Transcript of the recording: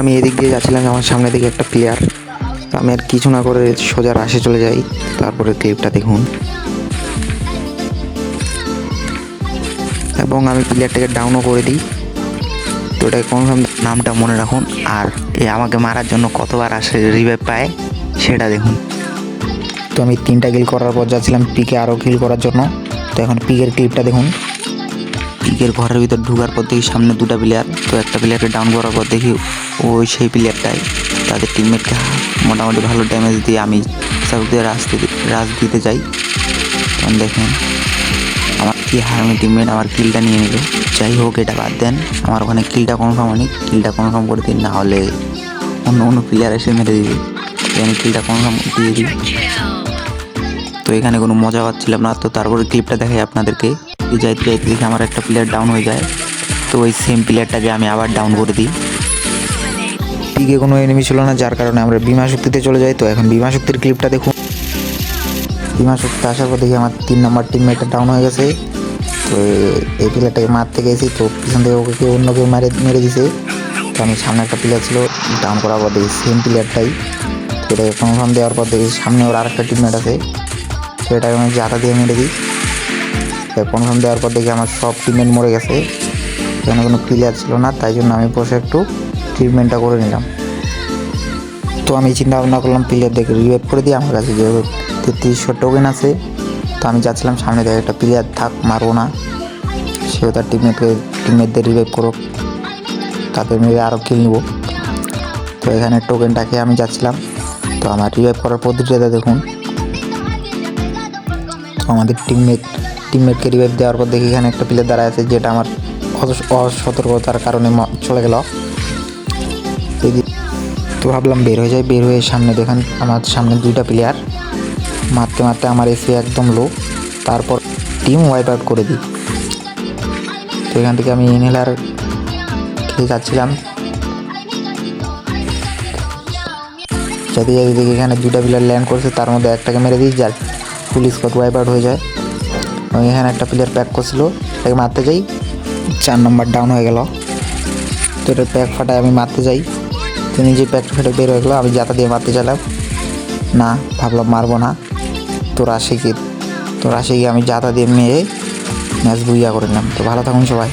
আমি এদিক দিয়ে যাচ্ছিলাম, আমার সামনে দিকে একটা প্লেয়ার। তো আমি আর কিছু না করে সোজা রাশে চলে যাই। তারপরে ক্লিপটা দেখুন এবং আমি প্লেয়ারটাকে ডাউনও করে দিই। তো এটা কনফার্ম, নামটা মনে রাখুন। আর এ আমাকে মারার জন্য কতবার আসে রিভাইভ পায় সেটা দেখুন। তো আমি 3টা কিল করার পর যাচ্ছিলাম পিকে আরও কিল করার জন্য। তো এখন পিকের ক্লিপটা দেখুন। পিকের ঘরের ভিতর ঢুকার পর দেখি সামনে 2টা প্লেয়ার। তো একটা প্লেয়ারকে ডাউন করার পর দেখি ওই সেই প্লেয়ারটাই তাদের টিমমেটকে মোটামুটি ভালো ড্যামেজ দিয়ে আমি সাউথে রাশ দিতে যাই। তখন দেখেন আমার কি হারামি টিমমেট আমার কিলটা নিয়ে নিল। যাই হোক, এটা বাদ দেন, আমার ওখানে কিলটা কনফার্ম হয়নি। কিলটা কনফার্ম করে দিন, না হলে অন্য প্লেয়ার এসে মেরে দিবে। এখানে কিলটা কনফার্ম দিয়ে দিই। তো এখানে কোনো মজা পাচ্ছিলাম না। তো তারপরে ক্লিপটা দেখাই আপনাদেরকে। যাইতে যাইতে দেখি আমার একটা প্লেয়ার ডাউন হয়ে যায়। তো ওই সেম প্লেয়ারটাকে আমি আবার ডাউন করে দিই। পিকে কোনো এনিমি ছিল না, যার কারণে আমরা বিমা শক্তিতে চলে যাই। তো এখন বিমা শক্তির ক্লিপটা দেখুন। বিমা শক্তি আসার পর দেখি আমার 3 নম্বর টিমমেটটা ডাউন হয়ে গেছে। তো এই প্লেয়ারটাকে মারতে গেছি, তো পিছন থেকে ওকে কেউ অন্য কেউ মেরে দিছে। তো আমি সামনে একটা প্লেয়ার ছিল, ডাউন করার পর দেখি সেম প্লেয়ারটাই। তো এটাকে কনফার্ম দেওয়ার পর দেখি সামনে ওর আরেকটা টিমমেট আছে। তো এটাকে আমি জাতা দিয়ে মেরে দিই। কনফার্ম দেওয়ার পর দেখি আমার সব টিমমেট মরে গেছে। এখানে কোনো প্লেয়ার ছিল না, তাই জন্য আমি বসে একটু ট্রিটমেন্টটা করে নিলাম। তো আমি চিন্তা ভাবনা করলাম প্লেয়ার দেখে রিভাইভ করে দিই। আমার কাছে যেহেতু 3300 টোকেন আছে, তো আমি যাচ্ছিলাম সামনে দেখে একটা প্লেয়ার থাক, মারবো না, সেও তার টিমমেটদের রিভাইভ করুক, তাদের মেরে আরও কিল নিব। তো এখানে টোকেনটাকে আমি যাচ্ছিলাম। তো আমার রিভাইভ করার পদ্ধতিটা দেখুন। তো আমাদের টিমমেটকে রিভাইভ দেওয়ার পর দেখি এখানে একটা প্লেয়ার দাঁড়ায় আছে, যেটা আমার অসতর্কতার কারণে চলে গেল। তো ভাবলাম বের হয়ে যায়। বের হয়ে সামনে দেখেন আমার সামনে 2টা প্লেয়ার, মারতে মারতে আমার এসি একদম লো। তারপর টিম ওয়াইপ আউট করে দিই। তো এখান থেকে আমি ইনহেলার খেয়ে যাচ্ছিলাম। যাতে দেখি এখানে 2টা প্লেয়ার ল্যান্ড করছে, তার মধ্যে একটাকে মেরে দিই, যার ফুল স্কোয়াড ওয়াইপ আউট হয়ে যায়। এবং এখানে একটা প্লেয়ার প্যাক করছিল, তাকে মারতে যাই, 4 নম্বর ডাউন হয়ে গেল। তো এটা প্যাক ফাটায় আমি মারতে যাই, তো নিজে প্যাক ফেটে বের হয়ে গেলো। আমি জাতা দিয়ে মারতে চাইলাম, না, ভাবলাম মারবো না। তো রাশে গিয়ে আমি জাতা দিয়ে মেরে ম্যাচ বুইয়া করে নিলাম। তো ভালো থাকুন সবাই।